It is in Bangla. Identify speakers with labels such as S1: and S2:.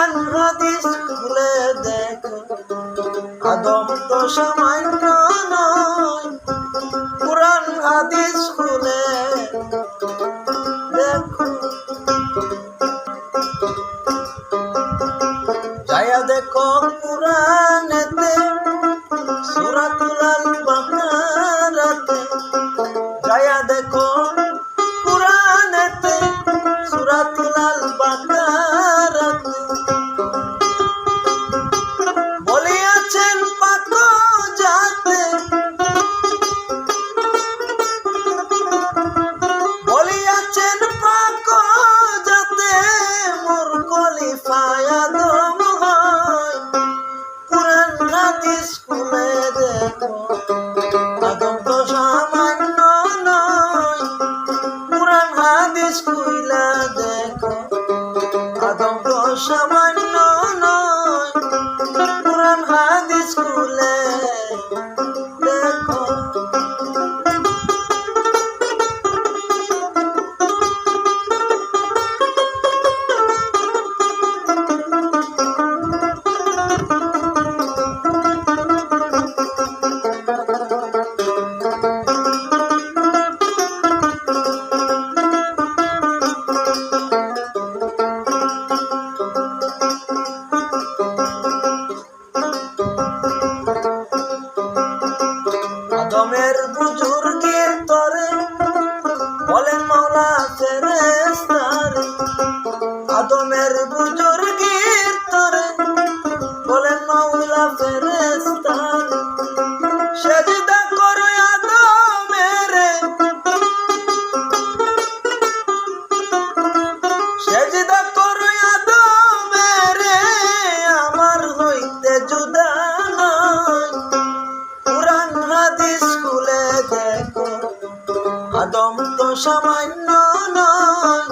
S1: কুরআন হাদিস খুলে দেখো, আদম তো সামান্য নয়। কুরআন হাদিস খুলে দেখো, যায়া দেখো কুরআনেতে সূরাতুল বাকারাতে, যায়া দেখো কুরআনেতে সূরাতুল বাকারাতে বলিয়াছেন পাক জাতে, বলিয়াছেন পাক জাতে মোর খলিফায়ে আদম হয়। কুরআন হাদিস খুলে দেখো, আদম তো সামান্য নয়। কুরআন হাদিস খুলে দেখো, আদম তো সামান্য নয়। কুরআন হাদিস খুলে দেখো। আদমের বুজুর্গের তরে বলেন মাওলা ফেরেশতারে, আদমের বুজুর্গের তরে বলেন মাওলা ফেরেশতারে, সেজদা করো আদমেরে, সেজদা করো আদমেরে, আমার হইতে জুদা নয়। কুরআন হাদিস খুলে দেখো, আদম তো সামান্য নয়।